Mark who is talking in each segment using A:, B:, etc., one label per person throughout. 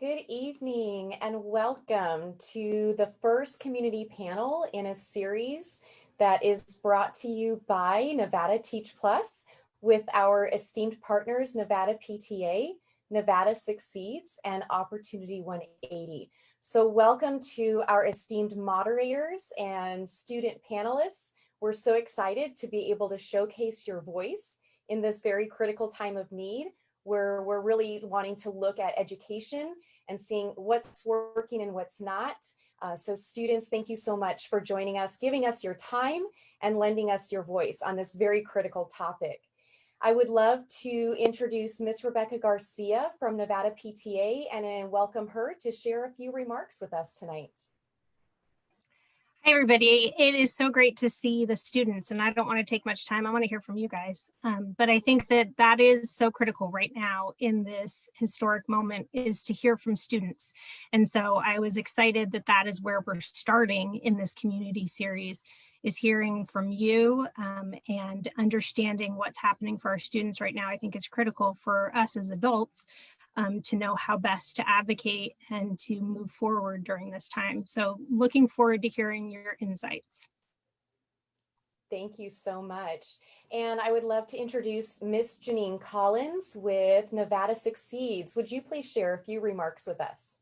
A: Good evening and welcome to the first community panel in a series that is brought to you by Nevada Teach Plus with our esteemed partners, Nevada PTA, Nevada Succeeds, and Opportunity 180. So welcome to our esteemed moderators and student panelists. We're so excited to be able to showcase your voice in this very critical time of need, where we're really wanting to look at education and seeing what's working and what's not. So students, thank you so much for joining us, giving us your time and lending us your voice on this very critical topic. I would love to introduce Ms. Rebecca Garcia from Nevada PTA and welcome her to share a few remarks with us tonight.
B: Hi, everybody. It is so great to see the students, and I don't want to take much time. I want to hear from you guys. But I think that is so critical right now in this historic moment, is to hear from students. And so I was excited that is where we're starting in this community series, is hearing from you and understanding what's happening for our students right now. I think it's critical for us as adults to know how best to advocate and to move forward during this time. So looking forward to hearing your insights.
A: Thank you so much. And I would love to introduce Miss Janine Collins with Nevada Succeeds. Would you please share a few remarks with us?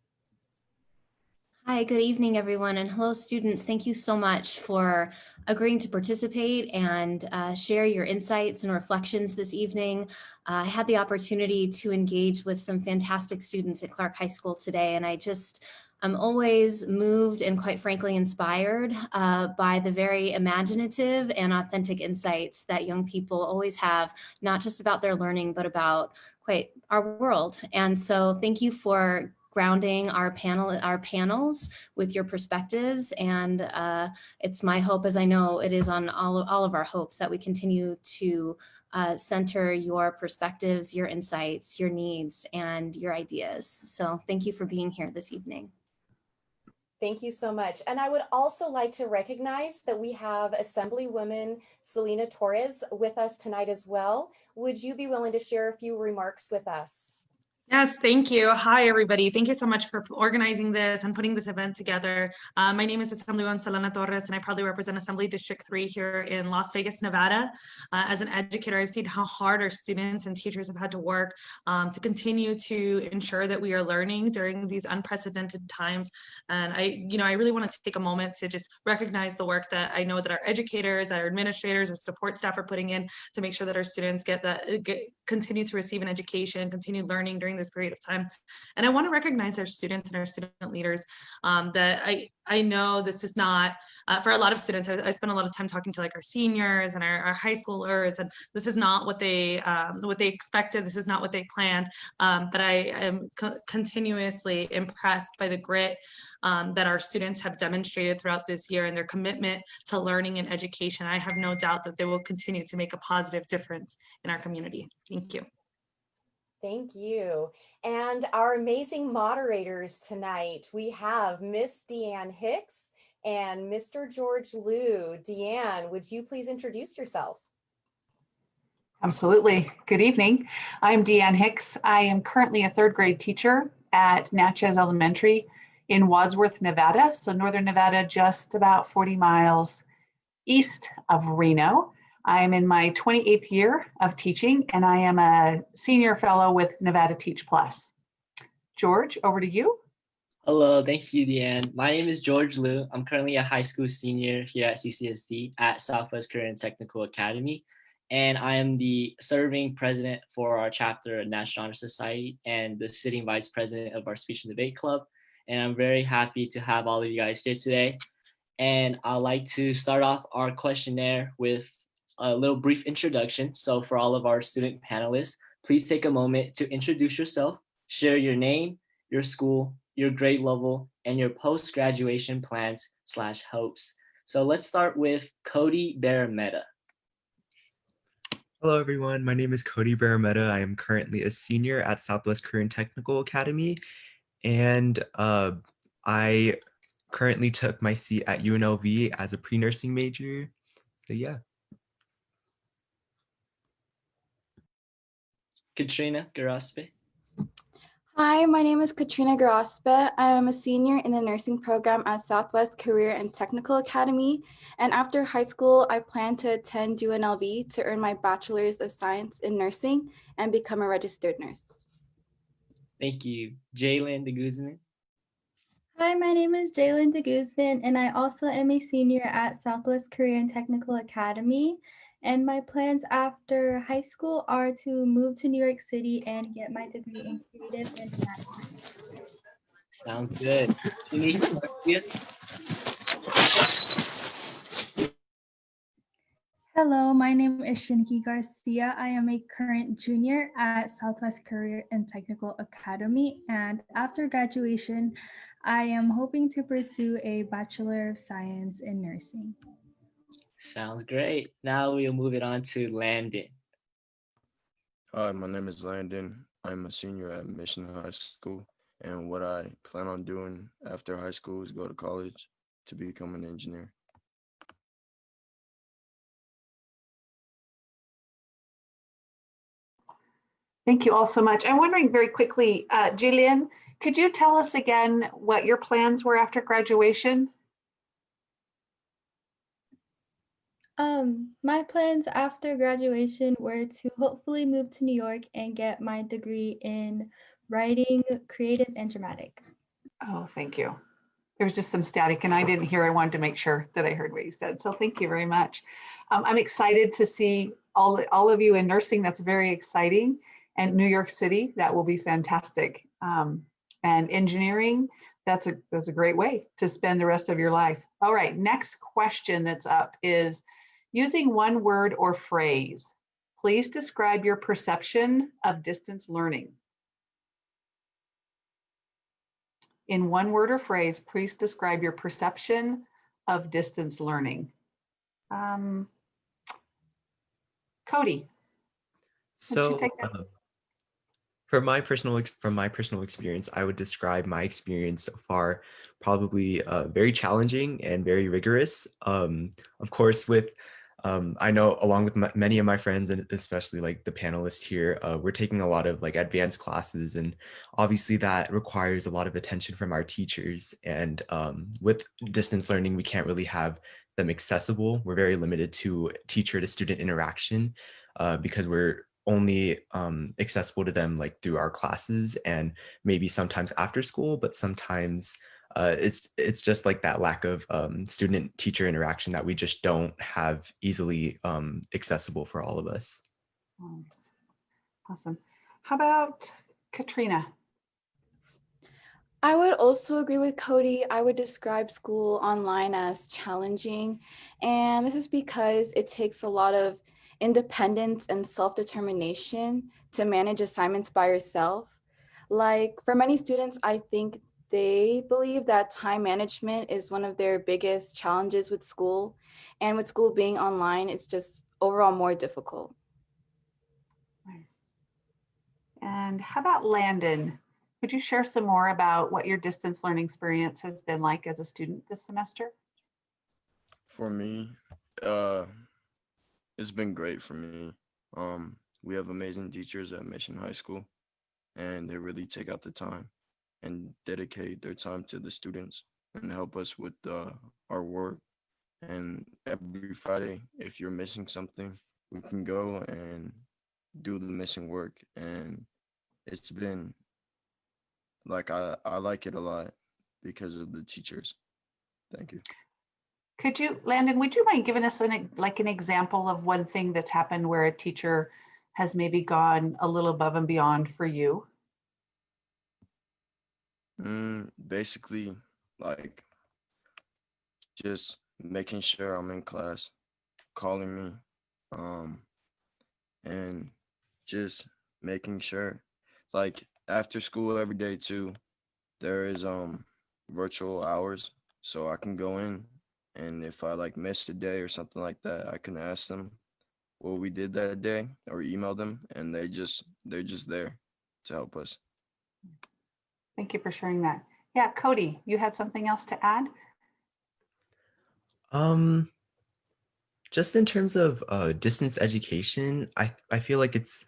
C: Hi, good evening, everyone, and hello, students. Thank you so much for agreeing to participate and share your insights and reflections this evening. I had the opportunity to engage with some fantastic students at Clark High School today, and I'm always moved and quite frankly inspired by the very imaginative and authentic insights that young people always have, not just about their learning, but about quite our world. And so thank you for grounding our panels with your perspectives. And it's my hope, as I know it is on all of our hopes, that we continue to center your perspectives, your insights, your needs, and your ideas. So thank you for being here this evening.
A: Thank you so much. And I would also like to recognize that we have Assemblywoman Selena Torres with us tonight as well. Would you be willing to share a few remarks with us?
D: Yes, thank you. Hi, everybody. Thank you so much for organizing this and putting this event together. My name is Assemblywoman Selena Torres, and I proudly represent Assembly District 3 here in Las Vegas, Nevada. As an educator, I've seen how hard our students and teachers have had to work to continue to ensure that we are learning during these unprecedented times. And I really want to take a moment to just recognize the work that I know that our educators, our administrators, our support staff are putting in to make sure that our students continue to receive an education, continue learning during this period of time. And I want to recognize our students and our student leaders that I know this is not, for a lot of students, I spend a lot of time talking to like our seniors and our high schoolers, and this is not what they expected. This is not what they planned. But I am continuously impressed by the grit that our students have demonstrated throughout this year and their commitment to learning and education. I have no doubt that they will continue to make a positive difference in our community. Thank you.
A: Thank you. And our amazing moderators tonight, we have Miss Diane Hicks and Mr. George Liu. Diane, would you please introduce yourself?
E: Absolutely. Good evening. I'm Diane Hicks. I am currently a third grade teacher at Natchez Elementary in Wadsworth, Nevada. So Northern Nevada, just about 40 miles east of Reno. I'm in my 28th year of teaching, and I am a senior fellow with Nevada Teach Plus. George, over to you.
F: Hello, thank you, Deanne. My name is George Liu. I'm currently a high school senior here at CCSD at Southwest Korean Technical Academy, and I am the serving president for our chapter at National Honor Society and the sitting vice president of our Speech and Debate Club. And I'm very happy to have all of you guys here today. And I'd like to start off our questionnaire with a little brief introduction. So for all of our student panelists, please take a moment to introduce yourself, share your name, your school, your grade level, and your post-graduation plans/hopes. So let's start with Cody Barametta.
G: Hello, everyone. My name is Cody Barametta. I am currently a senior at Southwest Korean Technical Academy, and I currently took my seat at UNLV as a pre-nursing major. So yeah.
F: Katrina Garaspe.
H: Hi, my name is Katrina Grospe. I am a senior in the nursing program at Southwest Career and Technical Academy. And after high school, I plan to attend UNLV to earn my Bachelor's of Science in Nursing and become a registered nurse.
F: Thank you. Jalen de Guzman.
I: Hi, my name is Jalen de Guzman, and I also am a senior at Southwest Korean Technical Academy. And my plans after high school are to move to New York City and get my degree in creative and dramatic arts.
F: Sounds good. Shaniki Garcia.
I: Hello, my name is Shinki Garcia. I am a current junior at Southwest Career and Technical Academy. And after graduation, I am hoping to pursue a Bachelor of Science in Nursing.
F: Sounds great. Now we'll move it on to Landon.
J: Hi, my name is Landon. I'm a senior at Mission High School, and what I plan on doing after high school is go to college to become an engineer.
E: Thank you all so much. I'm wondering very quickly, Jillian, could you tell us again what your plans were after graduation?
I: My plans after graduation were to hopefully move to New York and get my degree in writing, creative, and dramatic.
E: Oh, thank you. There was just some static and I didn't hear. I wanted to make sure that I heard what you said. So thank you very much. I'm excited to see all of you in nursing. That's very exciting. And New York City, that will be fantastic. And engineering, that's a great way to spend the rest of your life. All right, next question that's up is, using one word or phrase, please describe your perception of distance learning. In one word or phrase, please describe your perception of distance learning. Cody.
G: So from my personal experience, I would describe my experience so far probably very challenging and very rigorous. Of course, with I know along with many of my friends and especially like the panelists here, we're taking a lot of like advanced classes, and obviously that requires a lot of attention from our teachers. And with distance learning, we can't really have them accessible. We're very limited to teacher to student interaction because we're only accessible to them like through our classes and maybe sometimes after school, but sometimes it's just like that lack of student teacher interaction that we just don't have easily accessible for all of us.
E: Awesome. How about Katrina?
H: I would also agree with Cody. I would describe school online as challenging. And this is because it takes a lot of independence and self-determination to manage assignments by yourself. Like for many students, I think they believe that time management is one of their biggest challenges with school. And with school being online, it's just overall more difficult.
E: Nice. And how about Landon? Could you share some more about what your distance learning experience has been like as a student this semester?
J: For me, it's been great for me. We have amazing teachers at Mission High School, and they really take out the time and dedicate their time to the students and help us with our work. And every Friday, if you're missing something, we can go and do the missing work. And it's been like, I like it a lot because of the teachers. Thank you.
E: Could you, Landon, would you mind giving us an example of one thing that's happened where a teacher has maybe gone a little above and beyond for you?
J: Basically, like just making sure I'm in class, calling me, and just making sure, like after school every day too, there is virtual hours, so I can go in, and if I like missed a day or something like that, I can ask them what we did that day or email them, and they're just there to help us.
E: Thank you for sharing that. Yeah, Cody, you had something else to add?
G: Just in terms of distance education, I feel like it's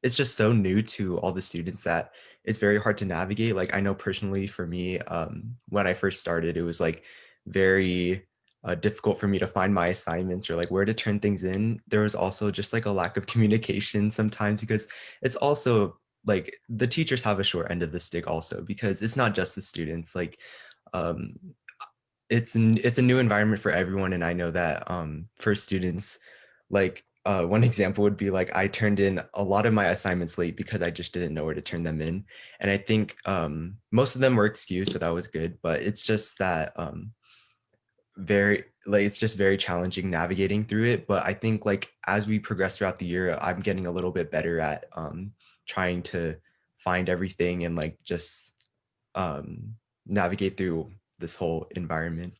G: it's just so new to all the students that it's very hard to navigate. Like I know personally for me, when I first started, it was like very difficult for me to find my assignments or like where to turn things in. There was also just like a lack of communication sometimes, because it's also like the teachers have a short end of the stick also, because it's not just the students. Like um, it's a new environment for everyone, and I know that for students, like one example would be like I turned in a lot of my assignments late because I just didn't know where to turn them in, and I think most of them were excused, so that was good. But it's just that very like it's just very challenging navigating through it. But I think like as we progress throughout the year, I'm getting a little bit better at trying to find everything and like just um, navigate through this whole environment.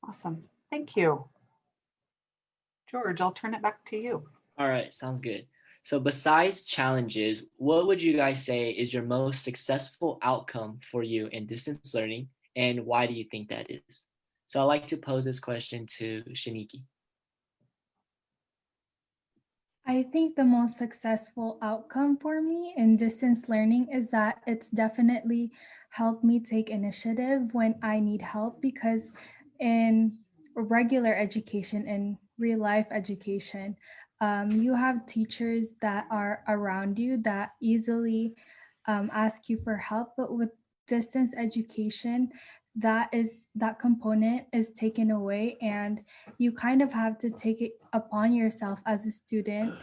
E: Awesome. Thank you. George, I'll turn it back to you.
F: All right, sounds good. So besides challenges, what would you guys say is your most successful outcome for you in distance learning, and why do you think that is? So I'd like to pose this question to Shaniki.
I: I think the most successful outcome for me in distance learning is that it's definitely helped me take initiative when I need help, because in regular education, in real life education, you have teachers that are around you that easily ask you for help. But with distance education, that component is taken away, and you kind of have to take it upon yourself as a student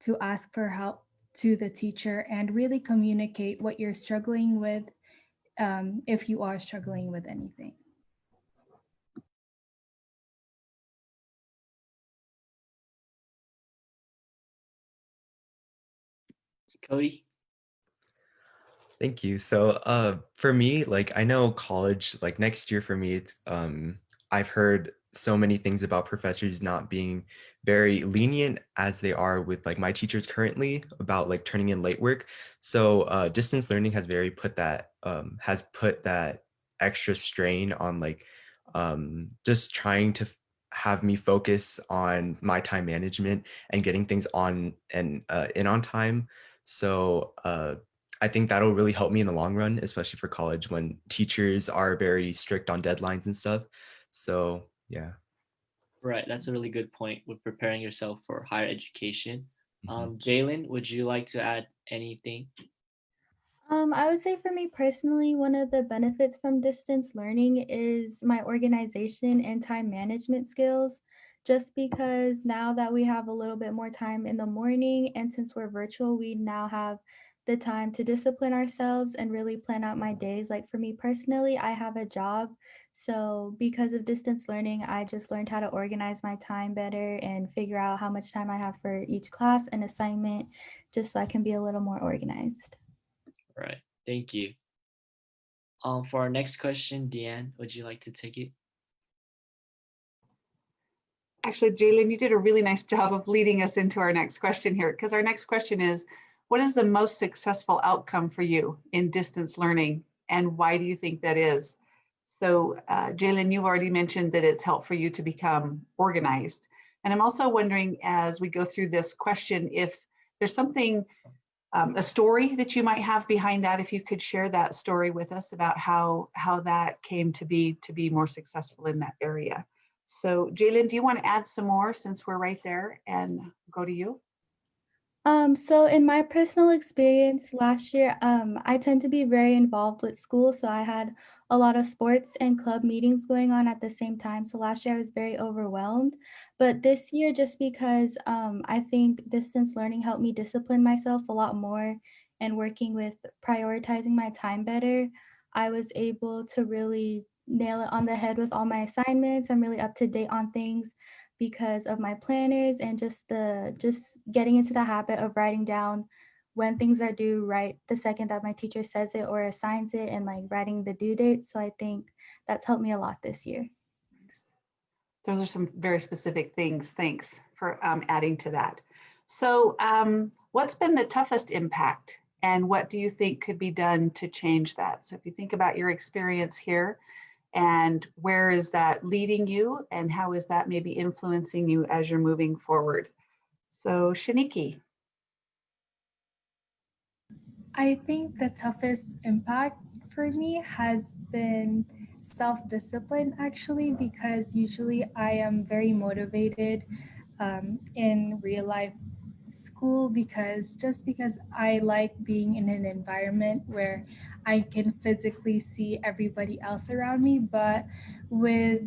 I: to ask for help to the teacher and really communicate what you're struggling with, if you are struggling with anything.
F: Cody?
G: Thank you. So for me, like I know college, like next year for me, it's I've heard so many things about professors not being very lenient as they are with like my teachers currently about like turning in late work. So distance learning has put that extra strain on like just trying to have me focus on my time management and getting things on and in on time. So I think that'll really help me in the long run, especially for college when teachers are very strict on deadlines and stuff. So yeah.
F: Right, that's a really good point with preparing yourself for higher education.
G: Mhm.
F: Jalen, would you like to add anything?
I: I would say for me personally, one of the benefits from distance learning is my organization and time management skills. Just because now that we have a little bit more time in the morning, and since we're virtual, we now have the time to discipline ourselves and really plan out my days. Like for me personally, I have a job. So because of distance learning, I just learned how to organize my time better and figure out how much time I have for each class and assignment, just so I can be a little more organized.
F: Right, thank you. For our next question, Deanne, would you like to take it?
E: Actually, Jalen, you did a really nice job of leading us into our next question here, because our next question is, what is the most successful outcome for you in distance learning, and why do you think that is? So Jalen, you've already mentioned that it's helped for you to become organized. And I'm also wondering, as we go through this question, if there's something, a story that you might have behind that, if you could share that story with us about how that came to be more successful in that area. So Jalen, do you want to add some more since we're right there, and go to you?
I: So in my personal experience last year, I tend to be very involved with school. So I had a lot of sports and club meetings going on at the same time. So last year I was very overwhelmed. But this year, just because I think distance learning helped me discipline myself a lot more and working with prioritizing my time better, I was able to really nail it on the head with all my assignments. I'm really up to date on things because of my planners and just getting into the habit of writing down when things are due right the second that my teacher says it or assigns it, and like writing the due date. So I think that's helped me a lot this year.
E: Those are some very specific things. Thanks for adding to that. So what's been the toughest impact, and what do you think could be done to change that? So if you think about your experience here, and where is that leading you, and how is that maybe influencing you as you're moving forward? So Shaniki.
I: I think the toughest impact for me has been self-discipline, actually, because usually I am very motivated in real life school because I like being in an environment where I can physically see everybody else around me. But with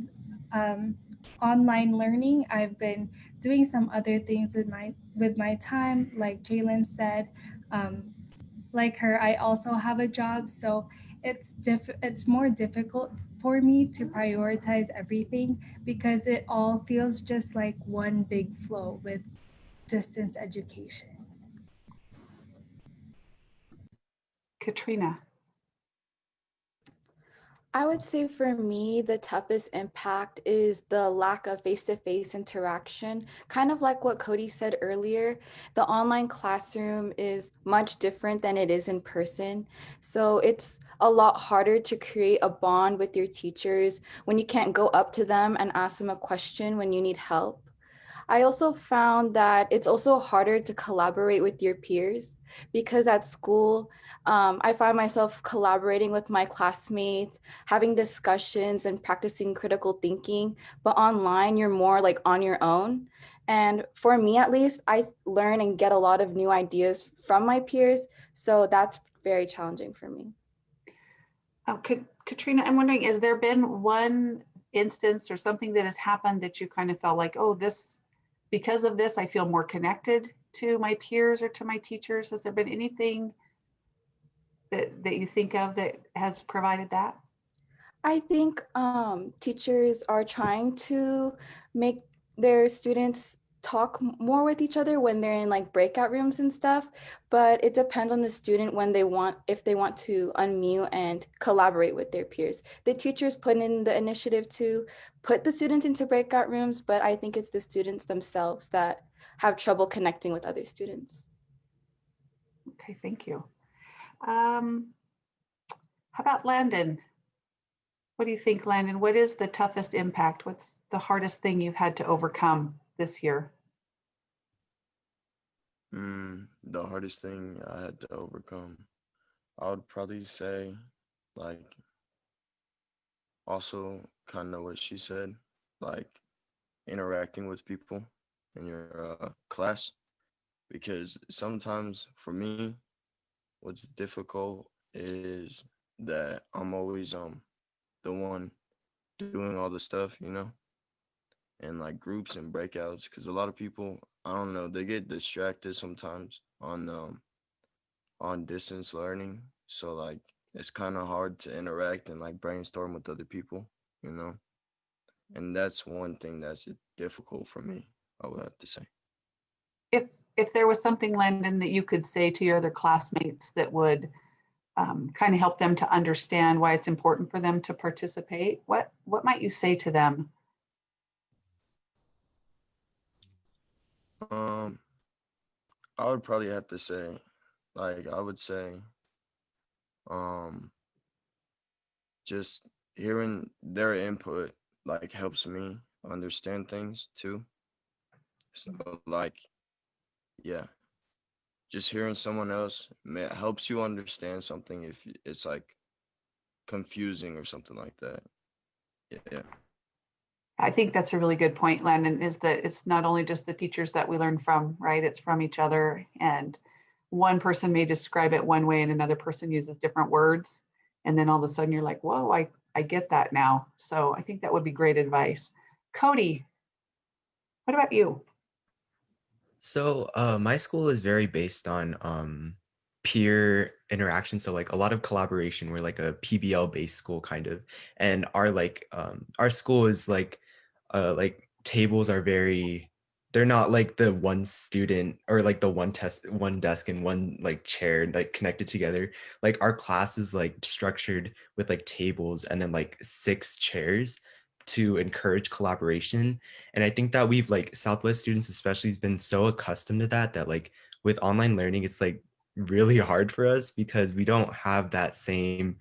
I: online learning, I've been doing some other things with my time, like Jalen said. Like her, I also have a job, so it's more difficult for me to prioritize everything because it all feels just like one big flow with distance education.
E: Katrina.
H: I would say for me, the toughest impact is the lack of face-to-face interaction. Kind of like what Cody said earlier, the online classroom is much different than it is in person. So it's a lot harder to create a bond with your teachers when you can't go up to them and ask them a question when you need help. I also found that it's also harder to collaborate with your peers because at school, I find myself collaborating with my classmates, having discussions and practicing critical thinking, but online you're more like on your own. And for me, at least, I learn and get a lot of new ideas from my peers. So that's very challenging for me.
E: Katrina, I'm wondering, has there been one instance or something that has happened that you kind of felt like, oh, because of this, I feel more connected to my peers or to my teachers? Has there been anything that you think of that has provided that?
H: I think teachers are trying to make their students talk more with each other when they're in like breakout rooms and stuff, but it depends on the student if they want to unmute and collaborate with their peers. The teachers put in the initiative to put the students into breakout rooms, but I think it's the students themselves that have trouble connecting with other students.
E: Okay, thank you. How about Landon? What do you think, Landon? What is the toughest impact? What's the hardest thing you've had to overcome this year?
J: The hardest thing I had to overcome, I would probably say, like, also kind of what she said, like interacting with people in your class, because sometimes for me, what's difficult is that I'm always the one doing all the stuff, and like groups and breakouts, because a lot of people, I don't know, they get distracted sometimes on distance learning. So like it's kind of hard to interact and like brainstorm with other people, you know. And that's one thing that's difficult for me, I would have to say.
E: If there was something, Landon, that you could say to your other classmates that would kind of help them to understand why it's important for them to participate, what might you say to them?
J: I would probably have to say, like, I would say, just hearing their input, like, helps me understand things too. So, like, yeah, just hearing someone else helps you understand something if it's like confusing or something like that. Yeah.
E: I think that's a really good point, Landon, is that it's not only just the teachers that we learn from, right? It's from each other. And one person may describe it one way and another person uses different words. And then all of a sudden you're like, whoa, I get that now. So I think that would be great advice. Cody, what about you?
G: So my school is very based on peer interaction. So like a lot of collaboration. We're like a PBL based school kind of. And our school is like tables are they're not like the one student or like the one desk and one like chair like connected together. Like our class is like structured with like tables and then like 6 chairs to encourage collaboration. And I think that we've like Southwest students especially has been so accustomed to that like with online learning, it's like really hard for us because we don't have that same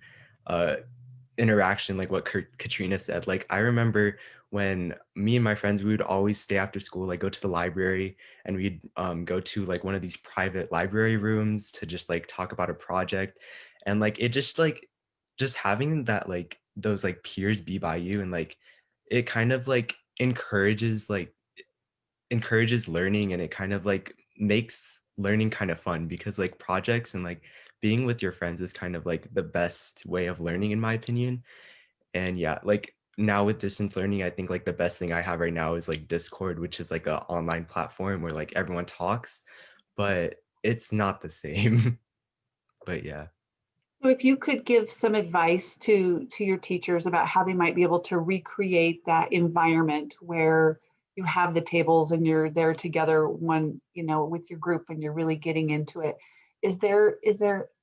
G: interaction, like what Katrina said. Like I remember when me and my friends, we would always stay after school, like go to the library, and we'd go to like one of these private library rooms to just like talk about a project. And like it just having that, like those like peers be by you, and like it kind of like encourages learning, and it kind of like makes learning kind of fun, because like projects and like being with your friends is kind of like the best way of learning, in my opinion. And yeah, like now with distance learning, I think like the best thing I have right now is like Discord, which is like an online platform where like everyone talks, but it's not the same. But yeah.
E: So if you could give some advice to your teachers about how they might be able to recreate that environment where you have the tables and you're there together one, with your group and you're really getting into it. Is there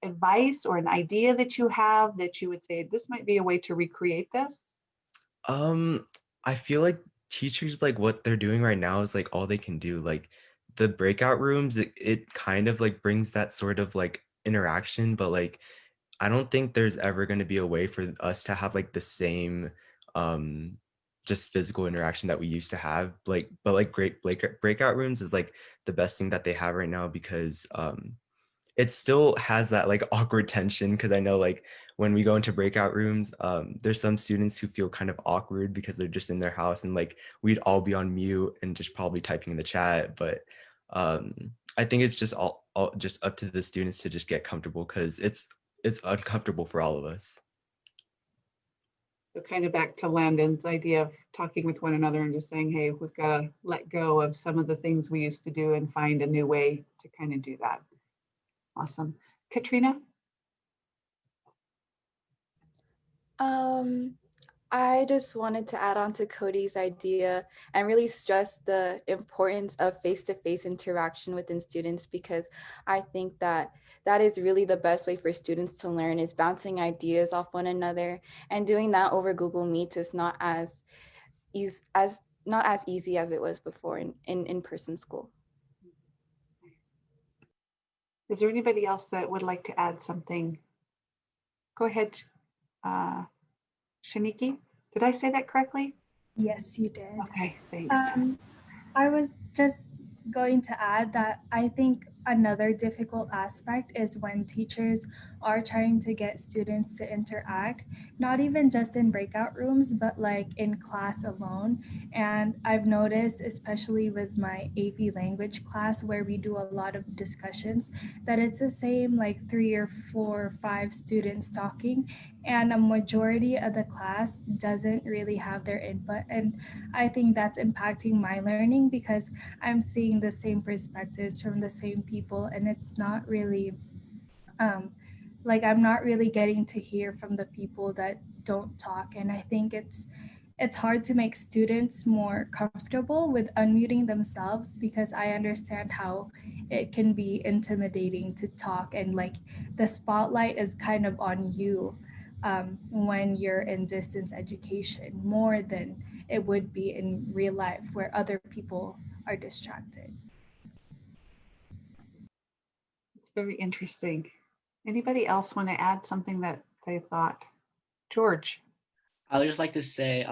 E: advice or an idea that you have that you would say this might be a way to recreate this?
G: Um, I feel like teachers, like what they're doing right now is like all they can do. Like the breakout rooms, it kind of like brings that sort of like interaction, but like I don't think there's ever going to be a way for us to have like the same um just physical interaction that we used to have. Like, but like great breakout rooms is like the best thing that they have right now, because it still has that like awkward tension, because I know like when we go into breakout rooms, there's some students who feel kind of awkward because they're just in their house, and like we'd all be on mute and just probably typing in the chat. But um, I think it's just all just up to the students to just get comfortable, because it's uncomfortable for all of us.
E: So kind of back to Landon's idea of talking with one another and just saying, hey, we've got to let go of some of the things we used to do and find a new way to kind of do that. Awesome. Katrina?
H: I just wanted to add on to Cody's idea and really stress the importance of face-to-face interaction within students, because I think that that is really the best way for students to learn, is bouncing ideas off one another, and doing that over Google Meets is not as easy as it was before in in-person school.
E: Is there anybody else that would like to add something? Go ahead, Shaniki. Did I say that correctly?
I: Yes, you did.
E: Okay, thanks.
I: I was just going to add that I think another difficult aspect is when teachers are trying to get students to interact, not even just in breakout rooms, but like in class alone. And I've noticed, especially with my AP language class, where we do a lot of discussions, that it's the same like 3 or 4 or 5 students talking, and a majority of the class doesn't really have their input. And I think that's impacting my learning, because I'm seeing the same perspectives from the same people, and it's not really like I'm not really getting to hear from the people that don't talk. And I think it's hard to make students more comfortable with unmuting themselves, because I understand how it can be intimidating to talk, and like the spotlight is kind of on you when you're in distance education, more than it would be in real life where other people are distracted.
E: It's very interesting. Anybody else want to add something that they thought? George?
F: I would just like to say,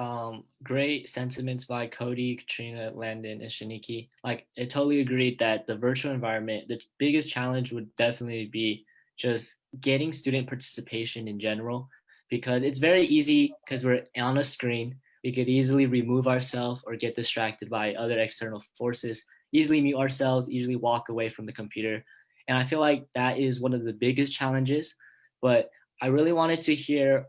F: great sentiments by Cody, Katrina, Landon, and Shaniki. Like, I totally agreed that the virtual environment, the biggest challenge would definitely be just getting student participation in general, because it's very easy because we're on a screen. We could easily remove ourselves or get distracted by other external forces, easily mute ourselves, easily walk away from the computer. And I feel like that is one of the biggest challenges. But I really wanted to hear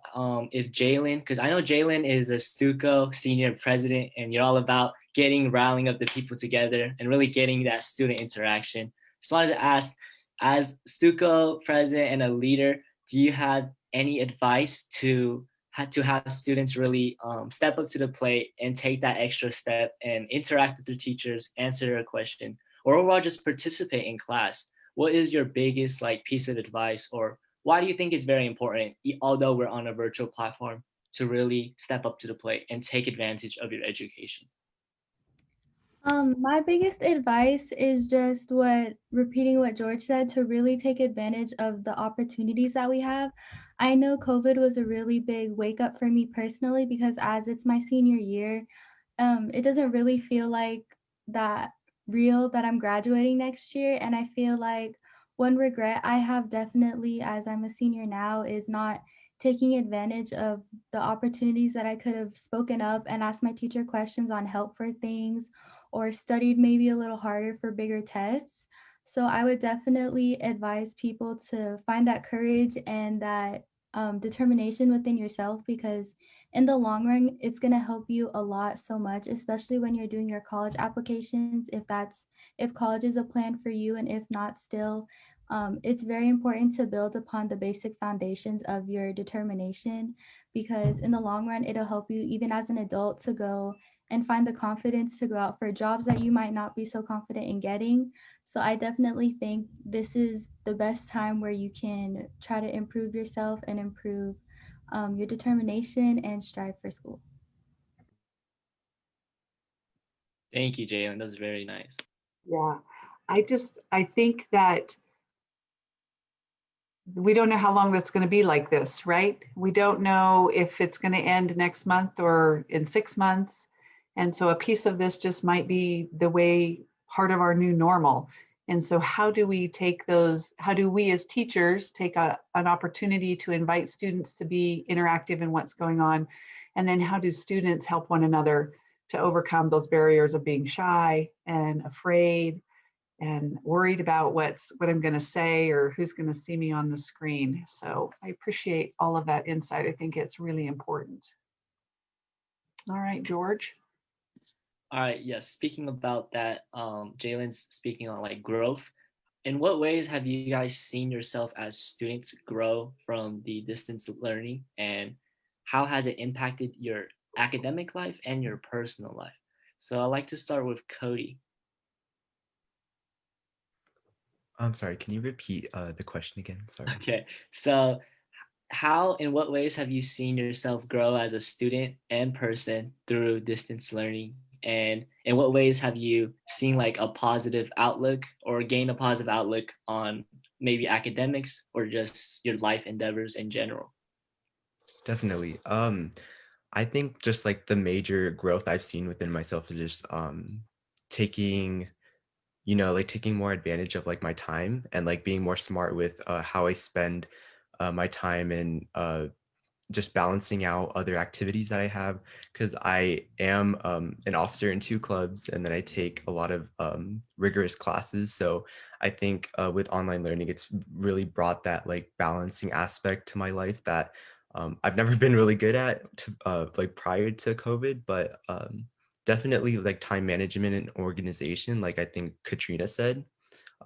F: if Jalen, because I know Jalen is the Stuco senior president, and you're all about rallying up the people together and really getting that student interaction. Just wanted to ask, as Stuco president and a leader, do you have any advice to have students really step up to the plate and take that extra step and interact with their teachers, answer their question, or overall just participate in class? What is your biggest like piece of advice, or why do you think it's very important, although we're on a virtual platform, to really step up to the plate and take advantage of your education?
I: My biggest advice is just repeating what George said, to really take advantage of the opportunities that we have. I know COVID was a really big wake up for me personally, because as it's my senior year, it doesn't really feel like that real that I'm graduating next year. And I feel like one regret I have, definitely as I'm a senior now, is not taking advantage of the opportunities that I could have spoken up and asked my teacher questions on help for things, or studied maybe a little harder for bigger tests. So I would definitely advise people to find that courage and that determination within yourself, because in the long run, it's going to help you a lot, so much, especially when you're doing your college applications. If college is a plan for you, and if not, still, it's very important to build upon the basic foundations of your determination, because in the long run, it'll help you even as an adult to go and find the confidence to go out for jobs that you might not be so confident in getting. So I definitely think this is the best time where you can try to improve yourself and improve your determination and strive for school.
F: Thank you, Jalen. That was very nice.
E: Yeah, I think that we don't know how long that's going to be like this, right? We don't know if it's going to end next month or in 6 months. And so a piece of this just might be the way, part of our new normal. And so how do we as teachers take an opportunity to invite students to be interactive in what's going on? And then how do students help one another to overcome those barriers of being shy and afraid and worried about what I'm going to say or who's going to see me on the screen? So I appreciate all of that insight. I think it's really important. All right, George.
F: All right, yes. Speaking about that, Jalen's speaking on like growth. In what ways have you guys seen yourself as students grow from the distance learning, and how has it impacted your academic life and your personal life? So I'd like to start with Cody.
G: I'm sorry, can you repeat the question again? Sorry.
F: Okay, so in what ways have you seen yourself grow as a student and person through distance learning? And in what ways have you seen like a positive outlook or gain a positive outlook on maybe academics or just your life endeavors in general?
G: Definitely. I think just like the major growth I've seen within myself is just taking, like taking more advantage of like my time and like being more smart with how I spend my time, and just balancing out other activities that I have, because I am an officer in 2 clubs, and then I take a lot of rigorous classes. So I think with online learning, it's really brought that like balancing aspect to my life that I've never been really good at like prior to COVID, but definitely like time management and organization, like I think Katrina said,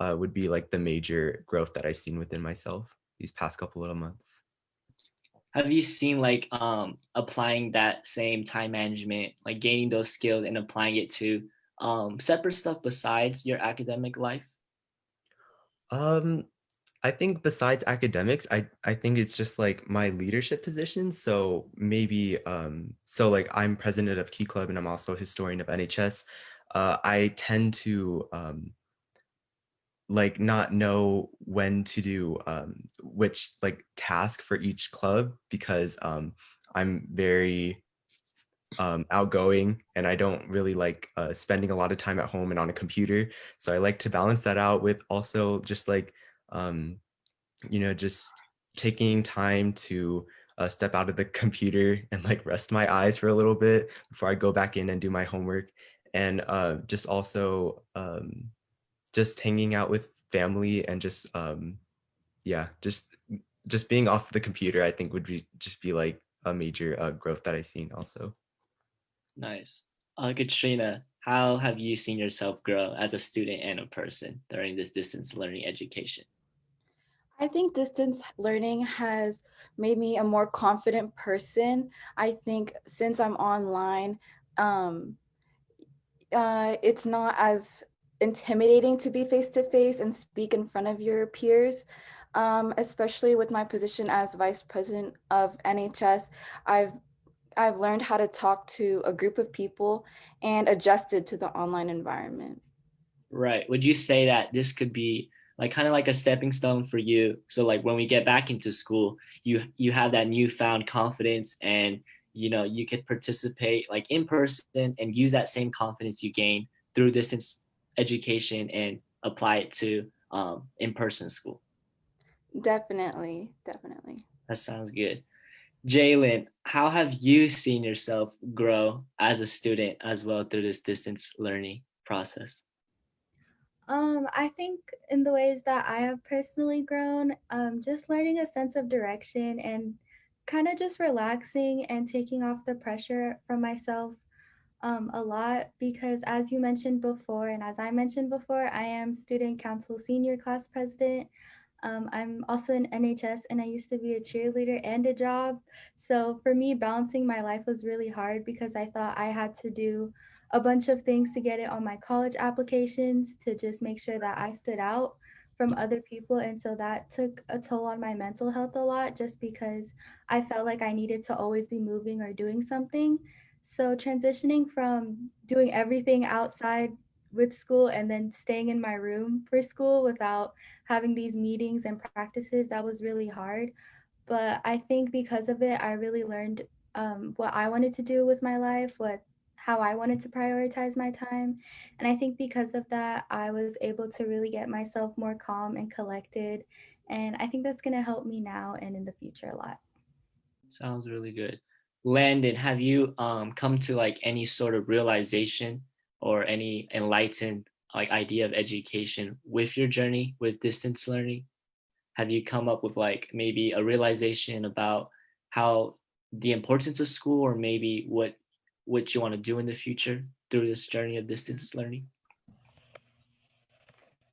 G: would be like the major growth that I've seen within myself these past couple of months.
F: Have you seen like applying that same time management, like gaining those skills and applying it to separate stuff besides your academic life?
G: Um, I think besides academics, I think it's just like my leadership position. So maybe so like I'm president of Key Club and I'm also a historian of NHS. I tend to like not know when to do which like task for each club, because I'm very outgoing and I don't really like spending a lot of time at home and on a computer. So I like to balance that out with also just like just taking time to step out of the computer and like rest my eyes for a little bit before I go back in and do my homework, and just also just hanging out with family, and just yeah, just being off the computer, I think would be like a major growth that I've seen also.
F: Nice. Katrina, how have you seen yourself grow as a student and a person during this distance learning education?
H: I think distance learning has made me a more confident person. I think since I'm online, it's not as intimidating to be face to face and speak in front of your peers, especially with my position as vice president of NHS. I've I've learned how to talk to a group of people and adjusted to the online environment.
F: Right. Would you say that this could be like kind of like a stepping stone for you? So like when we get back into school, you have that newfound confidence and you could participate like in person and use that same confidence you gain through distance education and apply it to in-person school.
H: Definitely, definitely.
F: That sounds good. Jalen, how have you seen yourself grow as a student as well through this distance learning process?
I: I think in the ways that I have personally grown, just learning a sense of direction and kind of just relaxing and taking off the pressure from myself a lot because as you mentioned before, and as I mentioned before, I am student council senior class president. I'm also in NHS and I used to be a cheerleader and a job. So for me, balancing my life was really hard because I thought I had to do a bunch of things to get it on my college applications to just make sure that I stood out from other people. And so that took a toll on my mental health a lot just because I felt like I needed to always be moving or doing something. So transitioning from doing everything outside with school and then staying in my room for school without having these meetings and practices, that was really hard. But I think because of it, I really learned what I wanted to do with my life, how I wanted to prioritize my time. And I think because of that, I was able to really get myself more calm and collected. And I think that's going to help me now and in the future a lot.
F: Sounds really good. Landon, have you come to like any sort of realization or any enlightened like idea of education with your journey with distance learning? Have you come up with like maybe a realization about how the importance of school or maybe what you want to do in the future through this journey of distance learning?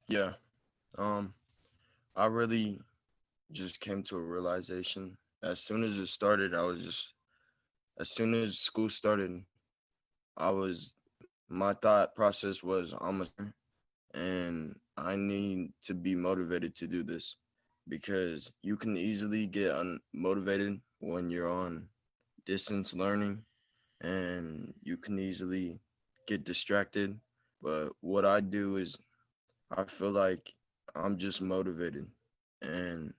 J: Yeah. Um, I really just came to a realization. As soon as it started, as soon as school started, I was, my thought process was, and I need to be motivated to do this because you can easily get unmotivated when you're on distance learning and you can easily get distracted. But what I do is I feel like I'm just motivated. And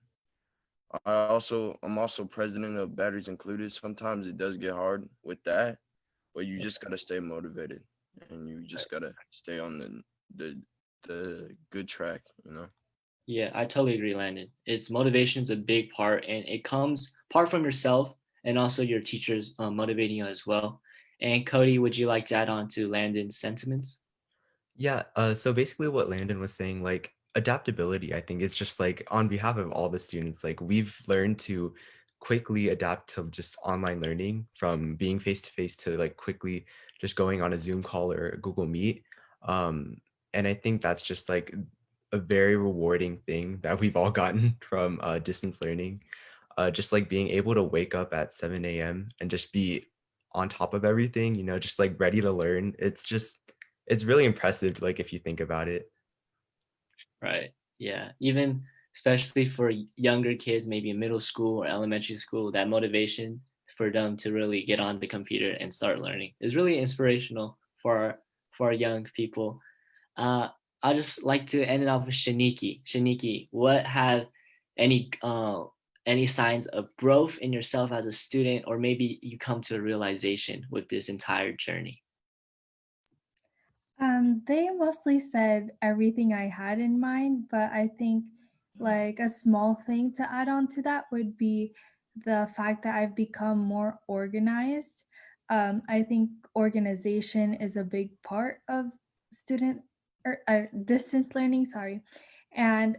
J: I'm also president of Batteries Included. Sometimes it does get hard with that, but you just gotta stay motivated and you just gotta stay on the good track, you know?
F: Yeah, I totally agree, Landon. It's motivation is a big part, and it comes part from yourself and also your teachers motivating you as well. And Cody, would you like to add on to Landon's sentiments?
G: Yeah, so basically what Landon was saying, like adaptability, I think is just like on behalf of all the students, like we've learned to quickly adapt to just online learning from being face to face to like quickly just going on a Zoom call or a Google Meet. Um, and I think that's just like a very rewarding thing that we've all gotten from distance learning. Just like being able to wake up at 7 a.m. and just be on top of everything, just like ready to learn. It's really impressive, like if you think about it.
F: Right. Yeah. Even especially for younger kids, maybe in middle school or elementary school, that motivation for them to really get on the computer and start learning is really inspirational for our young people. Uh, I just like to end it off with Shaniki. Shaniki, what have any any signs of growth in yourself as a student, or maybe you come to a realization with this entire journey?
I: They mostly said everything I had in mind, but I think like a small thing to add on to that would be the fact that I've become more organized. I think organization is a big part of student or distance learning, sorry. And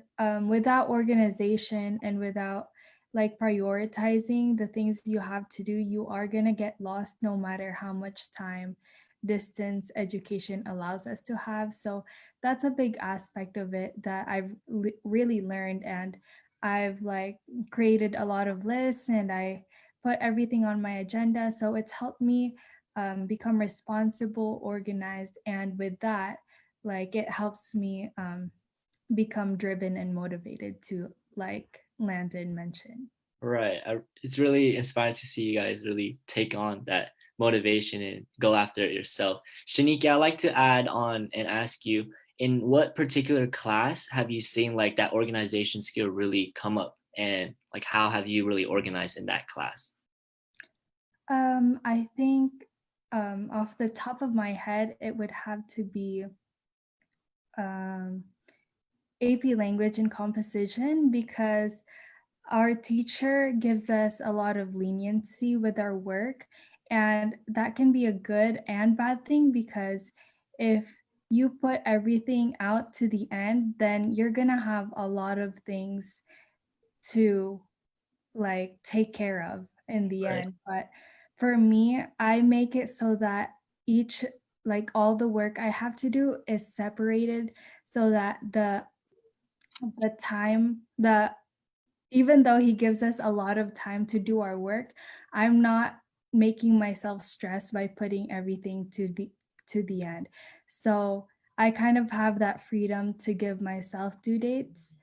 I: without organization and without like prioritizing the things you have to do, you are going to get lost no matter how much time distance education allows us to have. So that's a big aspect of it that I've really learned. And I've like created a lot of lists and I put everything on my agenda. So it's helped me become responsible, organized. And with that, like it helps me become driven and motivated to like Landon mentioned.
F: Right. It's really inspiring to see you guys really take on that motivation and go after it yourself. Shaniki, I'd like to add on and ask you, in what particular class have you seen like that organization skill really come up? And like, how have you really organized in that class?
I: I think off the top of my head, it would have to be AP Language and Composition, because our teacher gives us a lot of leniency with our work, and that can be a good and bad thing, because if you put everything out to the end, then you're gonna have a lot of things to like take care of in the
F: Right.
I: end. But for me, I make it so that each, like all the work I have to do is separated, so that the even though he gives us a lot of time to do our work, I'm not making myself stressed by putting everything to the end. So I kind of have that freedom to give myself due dates,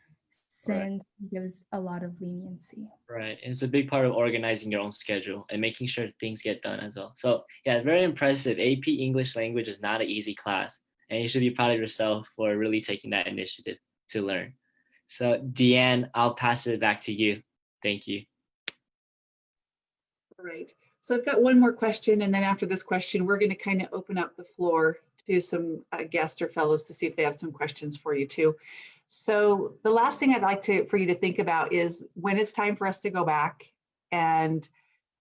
F: Right.
I: since he gives a lot of leniency.
F: Right. And it's a big part of organizing your own schedule and making sure things get done as well. So yeah, very impressive. AP English language is not an easy class, and you should be proud of yourself for really taking that initiative to learn. So Deanne, I'll pass it back to you. Thank you.
E: All right. So I've got one more question, and then after this question, we're going to kind of open up the floor to some guests or fellows to see if they have some questions for you too. So the last thing I'd like for you to think about is when it's time for us to go back, and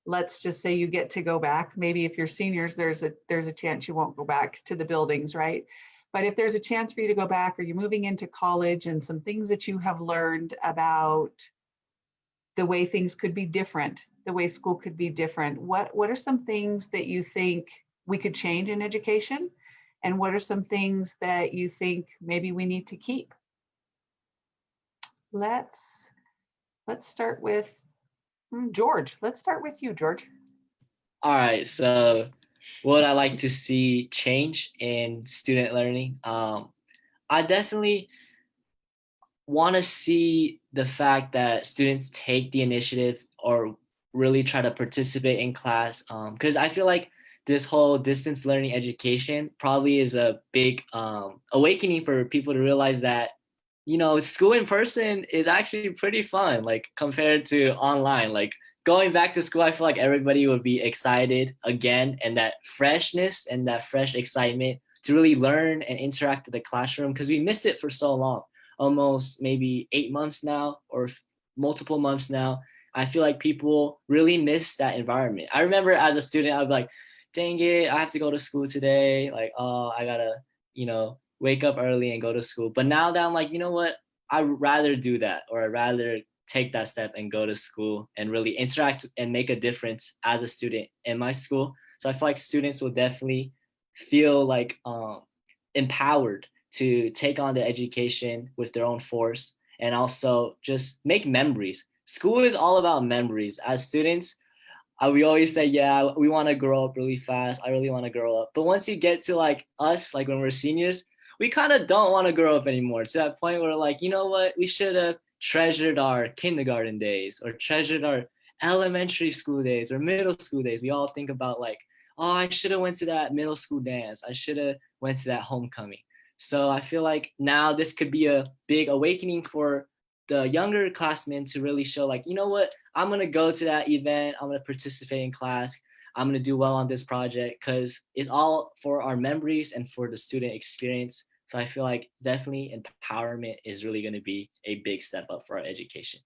E: let's just say you get to go back. Maybe if you're seniors, there's a chance you won't go back to the buildings, right? But if there's a chance for you to go back, or you're moving into college, and some things that you have learned about the way things could be different, the way school could be different, what are some things that you think we could change in education? And what are some things that you think maybe we need to keep? Let's start with George. Let's start with you, George.
F: All right. So what I like to see change in student learning, I definitely want to see the fact that students take the initiative or really try to participate in class, because I feel like this whole distance learning education probably is a big awakening for people to realize that, you know, school in person is actually pretty fun, like compared to online. Like going back to school, I feel like everybody would be excited again, and that freshness and that fresh excitement to really learn and interact with the classroom, because we missed it for so long, almost maybe 8 months now, or multiple months now. I feel like people really miss that environment. I remember as a student, I'd be like, dang it, I have to go to school today. Like, oh, I gotta, you know, wake up early and go to school. But now that I'm like, you know what, I'd rather do that, or I'd rather take that step and go to school and really interact and make a difference as a student in my school. So I feel like students will definitely feel like empowered to take on the education with their own force, and also just make memories. School is all about memories. As students, we always say, yeah, we want to grow up really fast. I really want to grow up. But once you get to like us, like when we're seniors, we kind of don't want to grow up anymore, to that point where like, you know what, we should have treasured our kindergarten days, or treasured our elementary school days or middle school days. We all think about like, oh, I should have went to that middle school dance. I should have went to that homecoming. So I feel like now this could be a big awakening for the younger classmen to really show like, you know what, I'm going to go to that event. I'm going to participate in class. I'm going to do well on this project, because it's all for our memories and for the student experience. So I feel like definitely empowerment is really going to be a big step up for our education.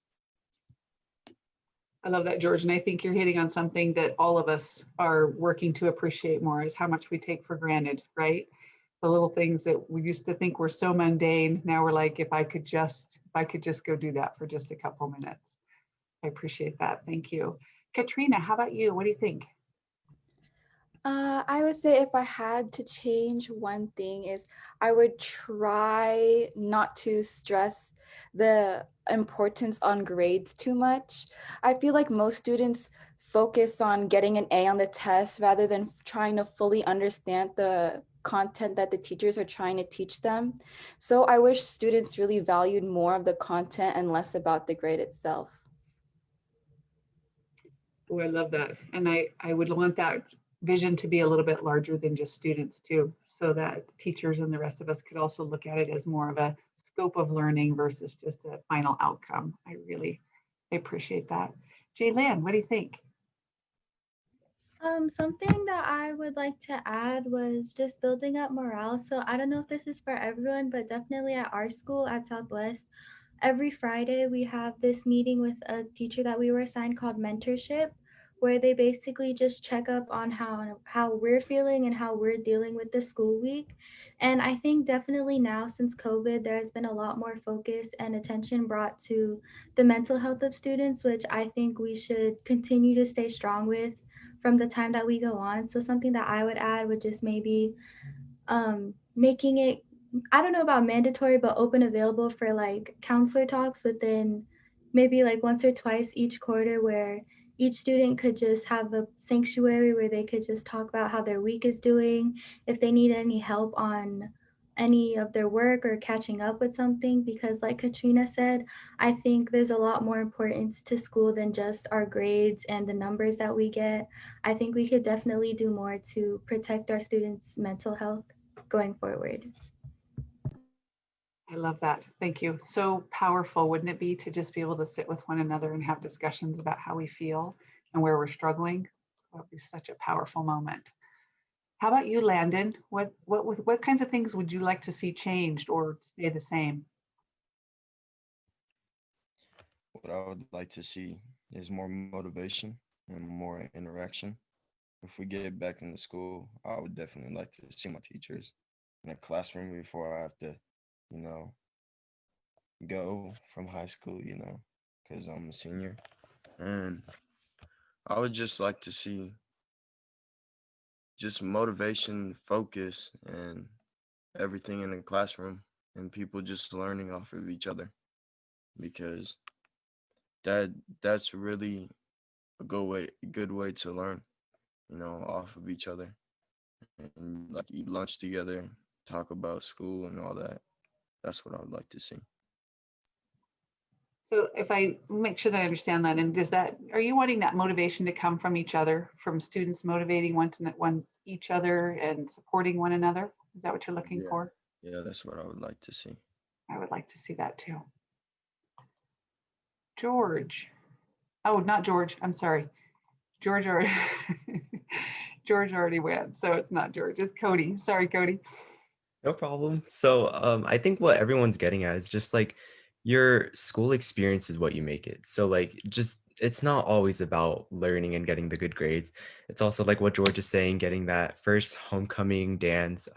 E: I love that, George. And I think you're hitting on something that all of us are working to appreciate more, is how much we take for granted, right? The little things that we used to think were so mundane. Now we're like, if I could just go do that for just a couple minutes. I appreciate that. Thank you. Katrina, how about you? What do you think?
H: I would say if I had to change one thing, is I would try not to stress the importance on grades too much. I feel like most students focus on getting an A on the test rather than trying to fully understand the content that the teachers are trying to teach them. So I wish students really valued more of the content and less about the grade itself.
E: Oh, I love that. And I would want that vision to be a little bit larger than just students too, so that teachers and the rest of us could also look at it as more of a scope of learning versus just a final outcome. I really appreciate that. Jaylan, what do you think?
I: Something that I would like to add was just building up morale. So I don't know if this is for everyone, but definitely at our school at Southwest, every Friday we have this meeting with a teacher that we were assigned called mentorship, where they basically just check up on how we're feeling and how we're dealing with the school week. And I think definitely now since COVID, there has been a lot more focus and attention brought to the mental health of students, which I think we should continue to stay strong with from the time that we go on. So something that I would add would just maybe making it, I don't know about mandatory, but open available for like counselor talks within maybe like once or twice each quarter, where each student could just have a sanctuary where they could just talk about how their week is doing, if they need any help on any of their work or catching up with something. Because like Katrina said, I think there's a lot more importance to school than just our grades and the numbers that we get. I think we could definitely do more to protect our students' mental health going forward.
E: I love that. Thank you. So powerful, wouldn't it be, to just be able to sit with one another and have discussions about how we feel and where we're struggling? That would be such a powerful moment. How about you, Landon? What kinds of things would you like to see changed or stay the same?
J: What I would like to see is more motivation and more interaction. If we get back into school, I would definitely like to see my teachers in a classroom before I have to, you know, go from high school, because I'm a senior. And I would just like to see just motivation, focus, and everything in the classroom, and people just learning off of each other, because that's really a good way to learn, off of each other, and like eat lunch together, talk about school and all that. That's what I would like to see.
E: So if I make sure that I understand that, and are you wanting that motivation to come from each other, from students motivating each other and supporting one another? Is that what you're looking
J: Yeah.
E: for?
J: Yeah, that's what I would like to see.
E: I would like to see that too. George. Oh, not George. I'm sorry. George already, George already went, so it's not George. It's Cody. Sorry, Cody.
G: No problem. So I think what everyone's getting at is just like your school experience is what you make it. So like just it's not always about learning and getting the good grades. It's also like what George is saying, getting that first homecoming dance,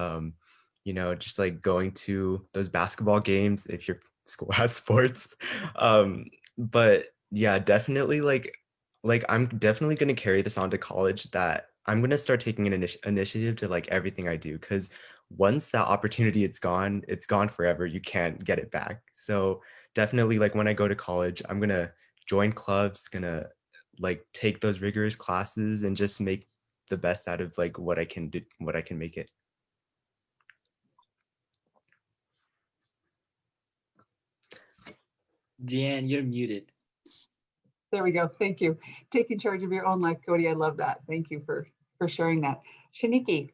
G: just like going to those basketball games if your school has sports. But yeah, definitely like I'm definitely going to carry this on to college, that I'm going to start taking an initiative to like everything I do, because once that opportunity it's gone forever. You can't get it back. So definitely like when I go to college, I'm going to join clubs, going to like take those rigorous classes and just make the best out of like what I can do, what I can make it.
F: Deanne, you're muted.
E: There we go. Thank you. Taking charge of your own life, Cody. I love that. Thank you for sharing that. Shaniki.